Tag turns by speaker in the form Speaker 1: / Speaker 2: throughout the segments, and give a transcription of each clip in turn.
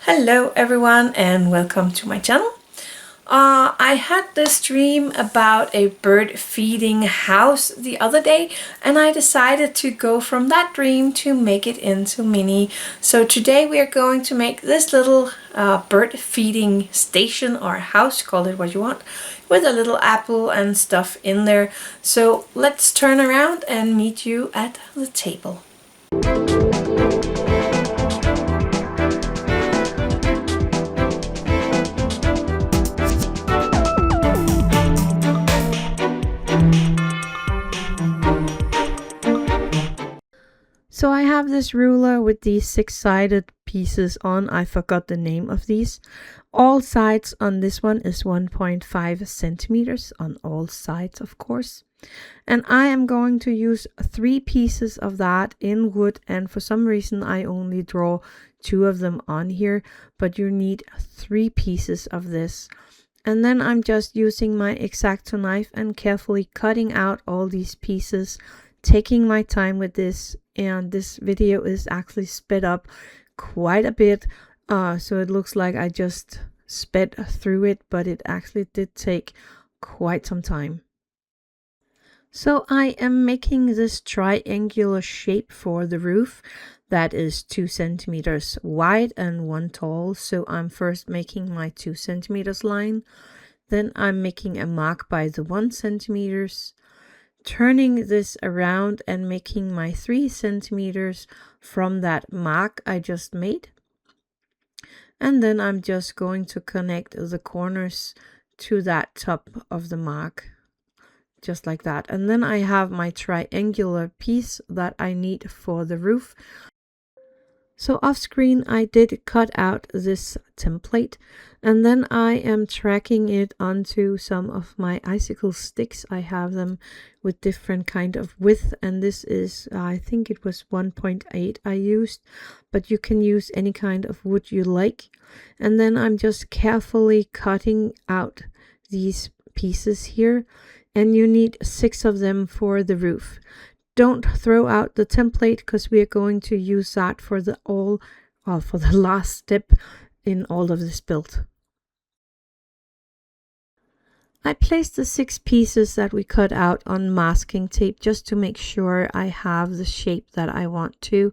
Speaker 1: Hello everyone and welcome to my channel. I had this dream about a bird feeding house the other day, and I decided to go from that dream to make it into mini. So today we are going to make this little bird feeding station or house, call it what you want, with a little apple and stuff in there. So let's turn around and meet you at the table. So I have this ruler with these six-sided pieces on. I forgot the name of these. All sides on this one is 1.5 centimeters on all sides, of course. And I am going to use 3 pieces of that in wood, and for some reason I only draw 2 of them on here, but you need 3 pieces of this. And then I'm just using my X-Acto knife and carefully cutting out all these pieces, taking my time with this. And this video is actually sped up quite a bit, so it looks like I just sped through it, but it actually did take quite some time. So I am making this triangular shape for the roof that is 2 centimeters wide and 1 tall. So I'm first making my 2 centimeters line, then I'm making a mark by the 1 centimeters, turning this around and making my 3 centimeters from that mark I just made. And then I'm just going to connect the corners to that top of the mark, just like that. And then I have my triangular piece that I need for the roof. So off screen I did cut out this template, and then I am tracking it onto some of my icicle sticks. I have them with different kind of width, and this is I think it was 1.8 I used, but you can use any kind of wood you like. And then I'm just carefully cutting out these pieces here, and you need 6 of them for the roof. Don't throw out the template, because we are going to use that for the last step in all of this build. I placed the 6 pieces that we cut out on masking tape just to make sure I have the shape that I want to.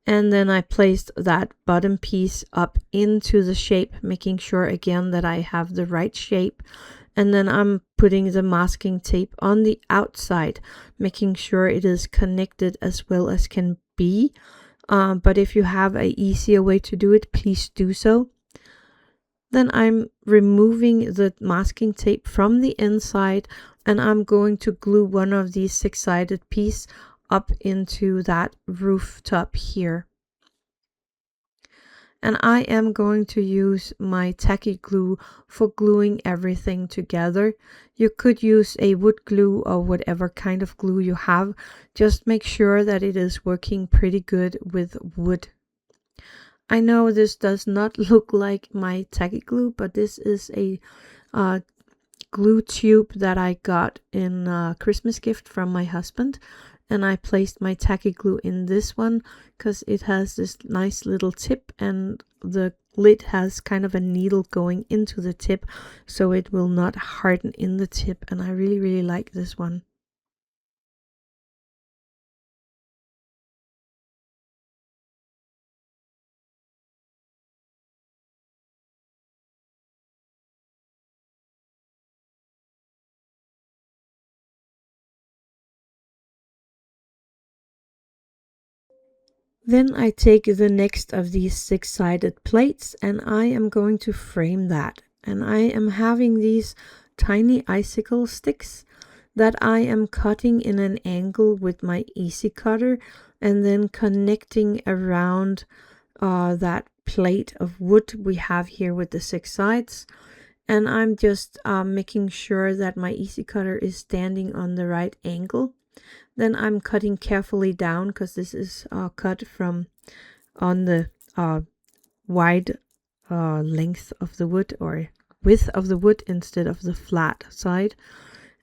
Speaker 1: And then I placed that bottom piece up into the shape, making sure again that I have the right shape. And then I'm putting the masking tape on the outside, making sure it is connected as well as can be. But if you have an easier way to do it, please do so. Then I'm removing the masking tape from the inside, and I'm going to glue one of these 6-sided pieces up into that rooftop here. And I am going to use my tacky glue for gluing everything together. You could use a wood glue or whatever kind of glue you have. Just make sure that it is working pretty good with wood. I know this does not look like my tacky glue, but this is a glue tube that I got in a Christmas gift from my husband. And I placed my tacky glue in this one because it has this nice little tip, and the lid has kind of a needle going into the tip, so it will not harden in the tip, and I really like this one. Then I take the next of these 6-sided plates and I am going to frame that. And I am having these tiny icicle sticks that I am cutting in an angle with my easy cutter, and then connecting around that plate of wood we have here with the 6 sides. And I'm just making sure that my easy cutter is standing on the right angle. Then I'm cutting carefully down, because this is cut from on the wide length of the wood, or width of the wood, instead of the flat side.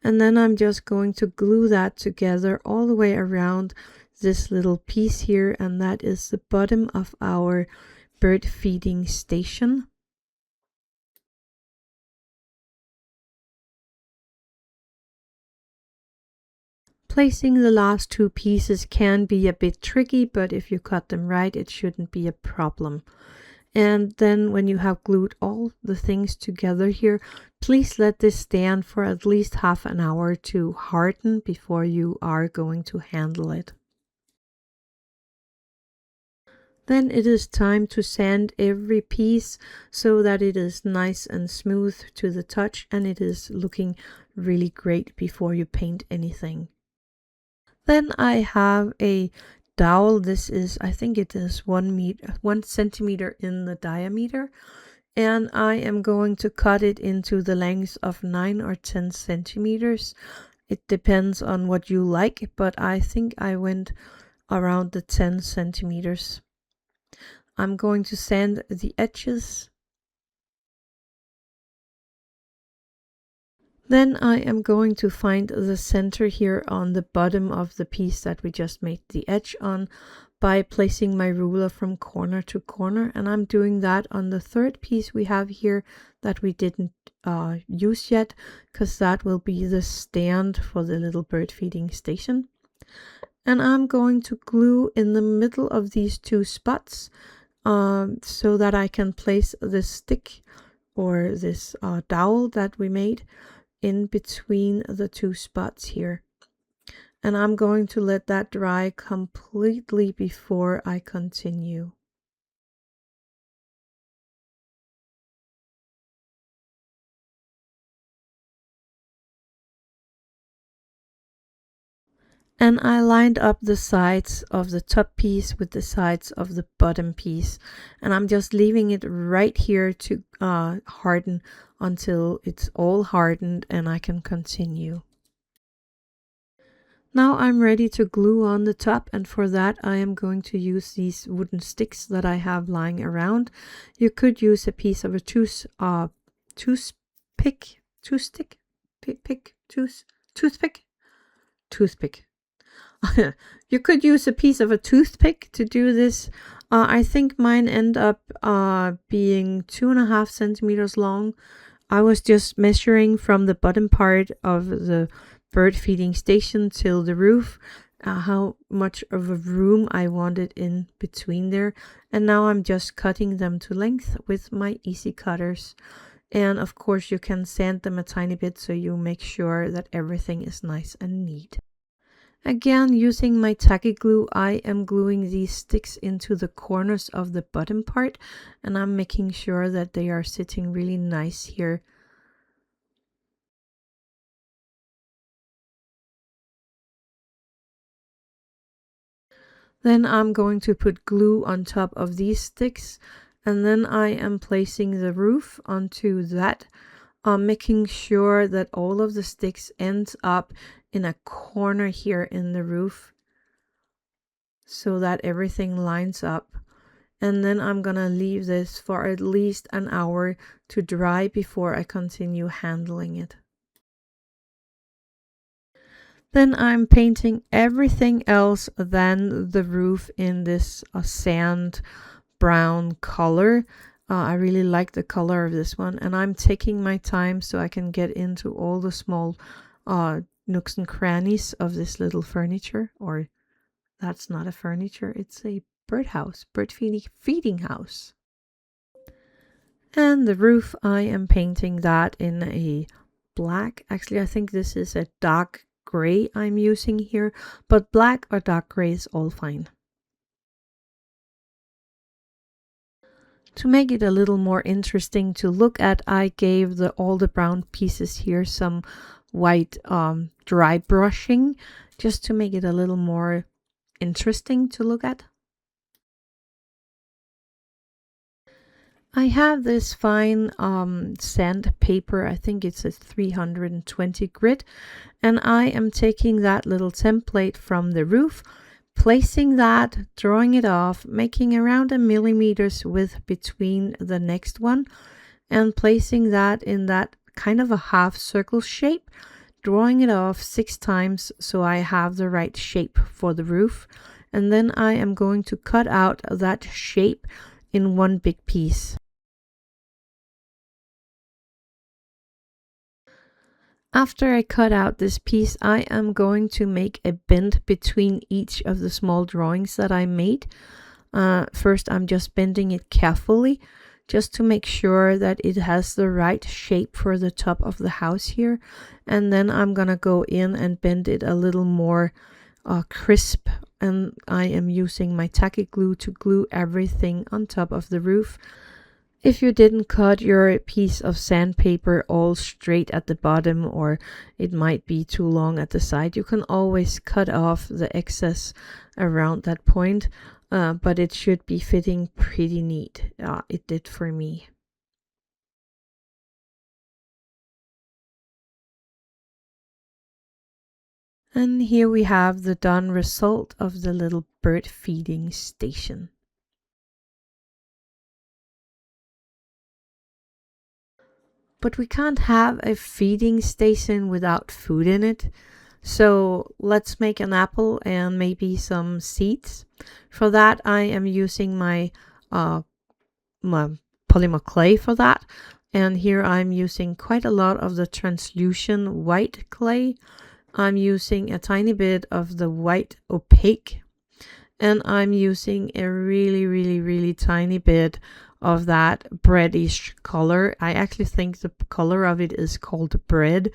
Speaker 1: And then I'm just going to glue that together all the way around this little piece here, and that is the bottom of our bird feeding station. Placing the last two pieces can be a bit tricky, but if you cut them right, it shouldn't be a problem. And then when you have glued all the things together here, please let this stand for at least half an hour to harden before you are going to handle it. Then it is time to sand every piece so that it is nice and smooth to the touch and it is looking really great before you paint anything. Then I have a dowel. This is, I think it is 1 centimeter in the diameter. And I am going to cut it into the length of 9 or 10 centimeters. It depends on what you like, but I think I went around the 10 centimeters. I'm going to sand the edges. Then I am going to find the center here on the bottom of the piece that we just made the edge on by placing my ruler from corner to corner, and I'm doing that on the third piece we have here that we didn't use yet, because that will be the stand for the little bird feeding station. And I'm going to glue in the middle of these two spots so that I can place this stick or this dowel that we made in between the two spots here. And I'm going to let that dry completely before I continue. And I lined up the sides of the top piece with the sides of the bottom piece. And I'm just leaving it right here to harden until it's all hardened and I can continue. Now I'm ready to glue on the top, and for that I am going to use these wooden sticks that I have lying around. You could use a piece of a toothpick. You could use a piece of a toothpick to do this. I think mine end up being 2.5 centimeters long. I was just measuring from the bottom part of the bird feeding station till the roof, how much of a room I wanted in between there, and now I'm just cutting them to length with my easy cutters. And of course you can sand them a tiny bit so you make sure that everything is nice and neat. Again, using my tacky glue, I am gluing these sticks into the corners of the bottom part, and I'm making sure that they are sitting really nice here. Then I'm going to put glue on top of these sticks, and then I am placing the roof onto that, making sure that all of the sticks ends up in a corner here in the roof so that everything lines up. And then I'm gonna leave this for at least an hour to dry before I continue handling it. Then I'm painting everything else than the roof in this sand brown color. I really like the color of this one, and I'm taking my time so I can get into all the small nooks and crannies of this little furniture. Or that's not a furniture, it's a birdhouse, bird feeding house. And the roof, I am painting that in a black. Actually, I think this is a dark gray I'm using here, but black or dark gray is all fine. To make it a little more interesting to look at, I gave all the brown pieces here some white dry brushing, just to make it a little more interesting to look at. I have this fine sandpaper, I think it's a 320 grit, and I am taking that little template from the roof, placing that, drawing it off, making around 1 millimeters width between the next one, and placing that in that kind of a half circle shape, drawing it off 6 times so I have the right shape for the roof. And then I am going to cut out that shape in one big piece. After I cut out this piece, I am going to make a bend between each of the small drawings that I made. First, I'm just bending it carefully just to make sure that it has the right shape for the top of the house here. And then I'm gonna go in and bend it a little more crisp, and I am using my tacky glue to glue everything on top of the roof. If you didn't cut your piece of sandpaper all straight at the bottom, or it might be too long at the side, you can always cut off the excess around that point, but it should be fitting pretty neat. It did for me. And here we have the done result of the little bird feeding station. But we can't have a feeding station without food in it. So let's make an apple and maybe some seeds. For that, I am using my polymer clay for that. And here I'm using quite a lot of the translucent white clay. I'm using a tiny bit of the white opaque. And I'm using a really tiny bit of that breadish color. I actually think the color of it is called bread.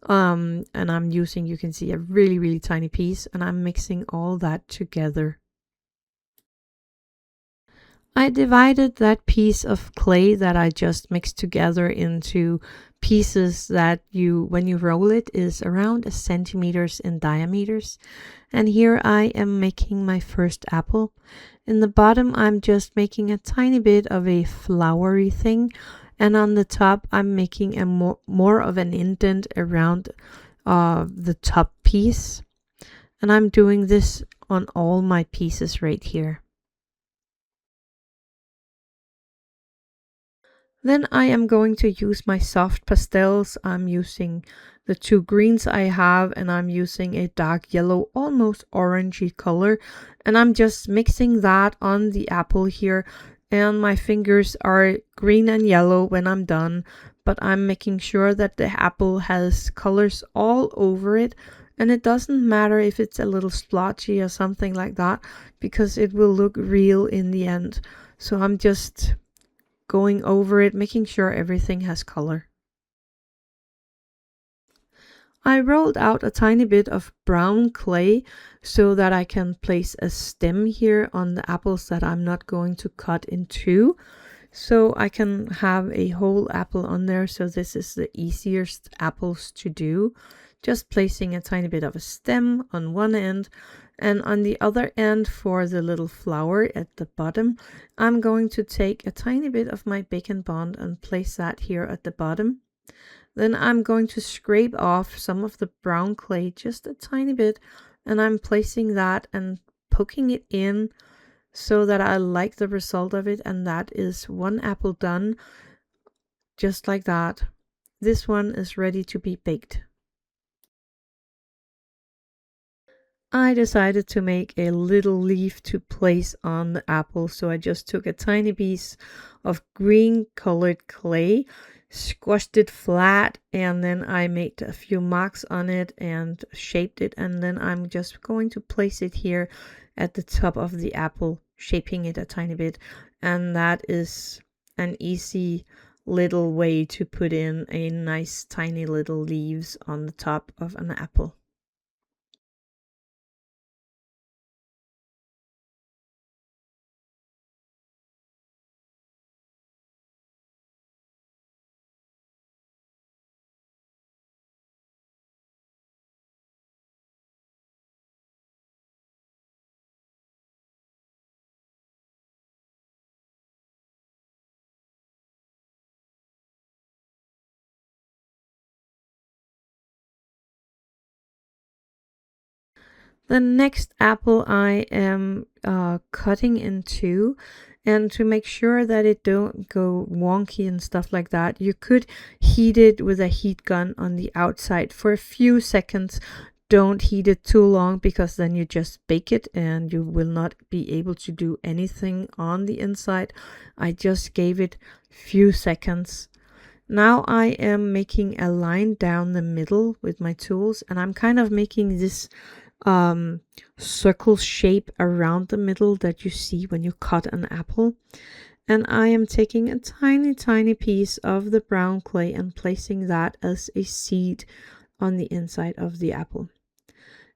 Speaker 1: And I'm using, you can see, a really tiny piece, and I'm mixing all that together. I divided that piece of clay that I just mixed together into pieces that when you roll it, is around 1 centimeter in diameters. And here I am making my first apple. In the bottom, I'm just making a tiny bit of a flowery thing. And on the top, I'm making a more of an indent around the top piece. And I'm doing this on all my pieces right here. Then I am going to use my soft pastels. I'm using the 2 greens I have, and I'm using a dark yellow, almost orangey color. And I'm just mixing that on the apple here. And my fingers are green and yellow when I'm done. But I'm making sure that the apple has colors all over it. And it doesn't matter if it's a little splotchy or something like that, because it will look real in the end. So I'm just going over it, making sure everything has color. I rolled out a tiny bit of brown clay so that I can place a stem here on the apples that I'm not going to cut in two. So I can have a whole apple on there. So this is the easiest apples to do. Just placing a tiny bit of a stem on one end, and on the other end, for the little flower at the bottom, I'm going to take a tiny bit of my bacon bond and place that here at the bottom. Then I'm going to scrape off some of the brown clay, just a tiny bit, and I'm placing that and poking it in so that I like the result of it. And that is one apple done, just like that. This one is ready to be baked. I decided to make a little leaf to place on the apple, so I just took a tiny piece of green colored clay, squashed it flat, and then I made a few marks on it and shaped it, and then I'm just going to place it here at the top of the apple, shaping it a tiny bit. And that is an easy little way to put in a nice tiny little leaves on the top of an apple. The next apple I am cutting in two, and to make sure that it don't go wonky and stuff like that, you could heat it with a heat gun on the outside for a few seconds don't heat it too long, because then you just bake it and you will not be able to do anything on the inside. I just gave it few seconds. Now I am making a line down the middle with my tools, and I'm kind of making this circle shape around the middle that you see when you cut an apple. And I am taking a tiny piece of the brown clay and placing that as a seed on the inside of the apple.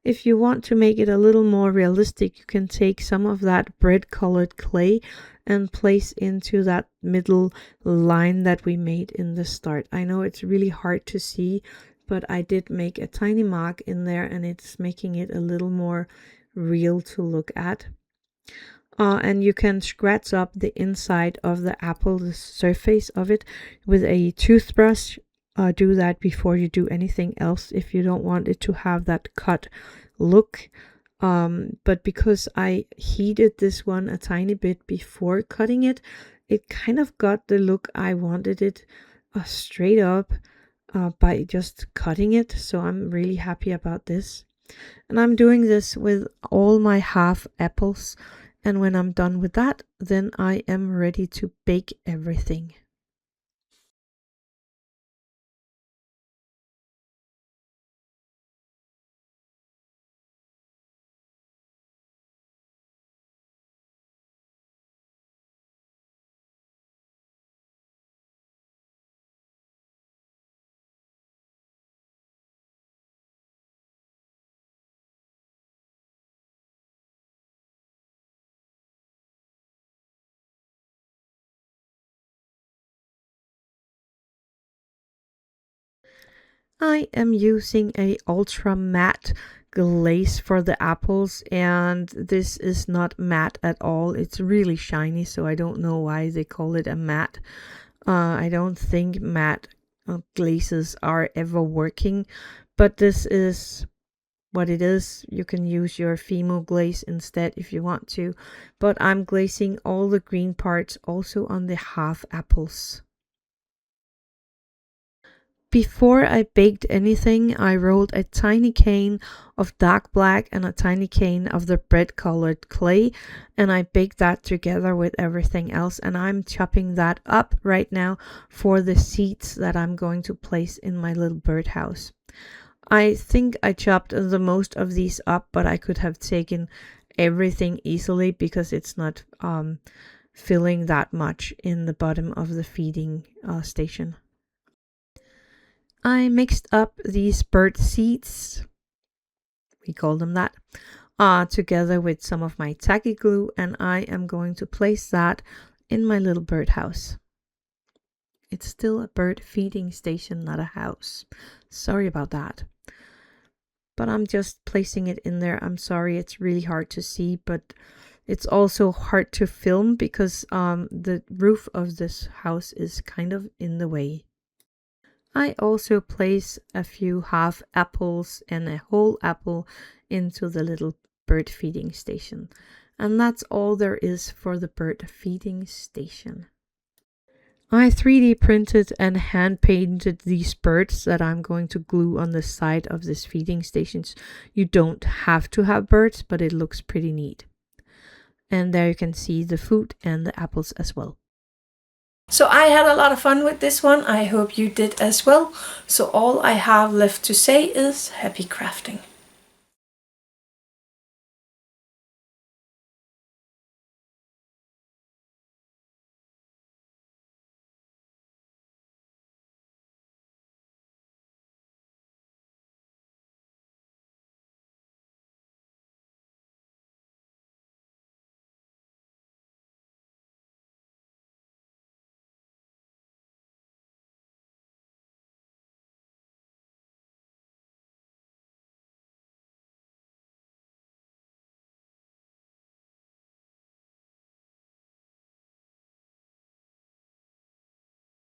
Speaker 1: If you want to make it a little more realistic, you can take some of that bread colored clay and place into that middle line that we made in the start. I know it's really hard to see, but I did make a tiny mark in there, and it's making it a little more real to look at. And you can scratch up the inside of the apple, the surface of it, with a toothbrush. Do that before you do anything else if you don't want it to have that cut look. But because I heated this one a tiny bit before cutting it, it kind of got the look I wanted it, straight up, by just cutting it. So I'm really happy about this. And I'm doing this with all my half apples. And when I'm done with that, then I am ready to bake everything. I am using a ultra matte glaze for the apples, and this is not matte at all. It's really shiny, so I don't know why they call it a matte. I don't think matte glazes are ever working, but this is what it is. You can use your fimo glaze instead if you want to, but I'm glazing all the green parts also on the half apples. Before I baked anything, I rolled a tiny cane of dark black and a tiny cane of the bread colored clay, and I baked that together with everything else, and I'm chopping that up right now for the seeds that I'm going to place in my little birdhouse. I think I chopped the most of these up, but I could have taken everything easily because it's not filling that much in the bottom of the feeding station. I mixed up these bird seeds, we call them that, together with some of my tacky glue, and I am going to place that in my little birdhouse. It's still a bird feeding station, not a house. Sorry about that. But I'm just placing it in there. I'm sorry, it's really hard to see, but it's also hard to film because the roof of this house is kind of in the way. I also place a few half apples and a whole apple into the little bird feeding station. And that's all there is for the bird feeding station. I 3D printed and hand painted these birds that I'm going to glue on the side of this feeding stations. You don't have to have birds, but it looks pretty neat. And there you can see the food and the apples as well. So I had a lot of fun with this one. I hope you did as well. So all I have left to say is happy crafting.